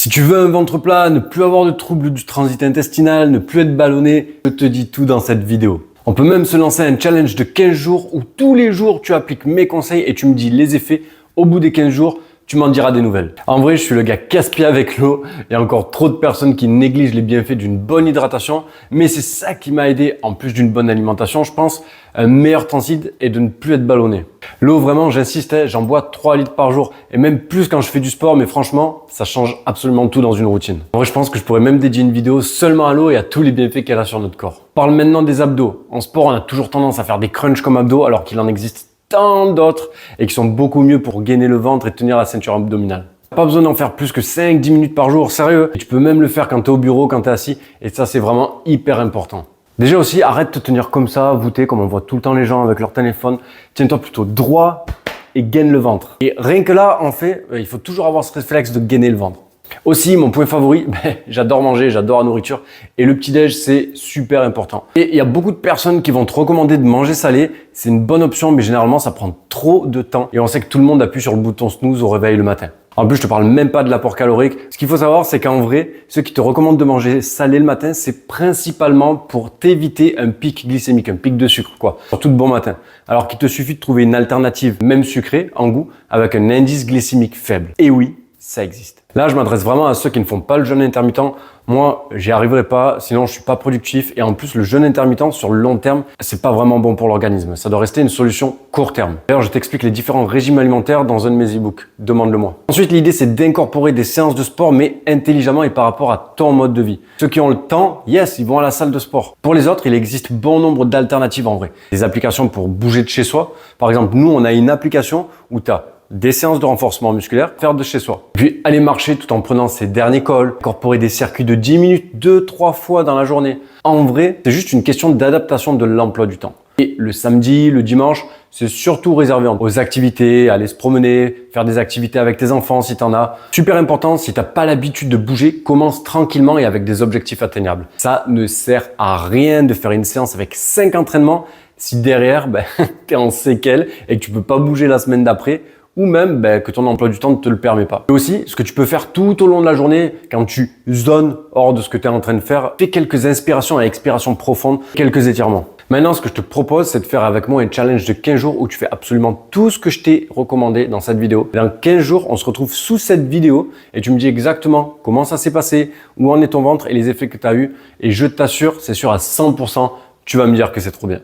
Si tu veux un ventre plat, ne plus avoir de troubles du transit intestinal, ne plus être ballonné, je te dis tout dans cette vidéo. On peut même se lancer un challenge de 15 jours où tous les jours tu appliques mes conseils et tu me dis les effets. Au bout des 15 jours, tu m'en diras des nouvelles. En vrai, je suis le gars casse-pied avec l'eau. Il y a encore trop de personnes qui négligent les bienfaits d'une bonne hydratation. Mais c'est ça qui m'a aidé, en plus d'une bonne alimentation, je pense, un meilleur transit et de ne plus être ballonné. L'eau, vraiment, j'insiste, j'en bois 3 litres par jour et même plus quand je fais du sport. Mais franchement, ça change absolument tout dans une routine. En vrai, je pense que je pourrais même dédier une vidéo seulement à l'eau et à tous les bienfaits qu'elle a sur notre corps. On parle maintenant des abdos. En sport, on a toujours tendance à faire des crunchs comme abdos alors qu'il en existe tant d'autres et qui sont beaucoup mieux pour gainer le ventre et tenir la ceinture abdominale. Pas besoin d'en faire plus que 5-10 minutes par jour, sérieux. Et tu peux même le faire quand tu es au bureau, quand tu es assis. Et ça, c'est vraiment hyper important. Déjà aussi, arrête de te tenir comme ça, voûté, comme on voit tout le temps les gens avec leur téléphone. Tiens-toi plutôt droit et gaine le ventre. Et rien que là, en fait, il faut toujours avoir ce réflexe de gainer le ventre. Aussi, mon point favori, j'adore manger, j'adore la nourriture et le petit-déj, c'est super important. Et il y a beaucoup de personnes qui vont te recommander de manger salé. C'est une bonne option, mais généralement, ça prend trop de temps et on sait que tout le monde appuie sur le bouton snooze au réveil le matin. En plus, je te parle même pas de l'apport calorique. Ce qu'il faut savoir, c'est qu'en vrai, ceux qui te recommandent de manger salé le matin, c'est principalement pour t'éviter un pic glycémique, un pic de sucre, quoi, surtout de bon matin. Alors qu'il te suffit de trouver une alternative, même sucrée, en goût, avec un indice glycémique faible. Et oui, ça existe. Là, je m'adresse vraiment à ceux qui ne font pas le jeûne intermittent. Moi, j'y arriverai pas, sinon je suis pas productif. Et en plus, le jeûne intermittent sur le long terme, c'est pas vraiment bon pour l'organisme. Ça doit rester une solution court terme. D'ailleurs, je t'explique les différents régimes alimentaires dans un de mes e-books. Demande-le-moi. Ensuite, l'idée, c'est d'incorporer des séances de sport, mais intelligemment et par rapport à ton mode de vie. Ceux qui ont le temps, yes, ils vont à la salle de sport. Pour les autres, il existe bon nombre d'alternatives en vrai. Des applications pour bouger de chez soi. Par exemple, nous, on a une application où tu as des séances de renforcement musculaire, faire de chez soi. Puis aller marcher tout en prenant ses derniers cols, incorporer des circuits de 10 minutes 2-3 fois dans la journée. En vrai, c'est juste une question d'adaptation de l'emploi du temps. Et le samedi, le dimanche, c'est surtout réservé aux activités, aller se promener, faire des activités avec tes enfants si t'en as. Super important, si t'as pas l'habitude de bouger, commence tranquillement et avec des objectifs atteignables. Ça ne sert à rien de faire une séance avec 5 entraînements si derrière, t'es en séquelles et que tu peux pas bouger la semaine d'après, ou même que ton emploi du temps ne te le permet pas. Et aussi, ce que tu peux faire tout au long de la journée, quand tu zones hors de ce que tu es en train de faire, fais quelques inspirations et expirations profondes, quelques étirements. Maintenant, ce que je te propose, c'est de faire avec moi un challenge de 15 jours où tu fais absolument tout ce que je t'ai recommandé dans cette vidéo. Dans 15 jours, on se retrouve sous cette vidéo et tu me dis exactement comment ça s'est passé, où en est ton ventre et les effets que tu as eu. Et je t'assure, c'est sûr à 100%, tu vas me dire que c'est trop bien.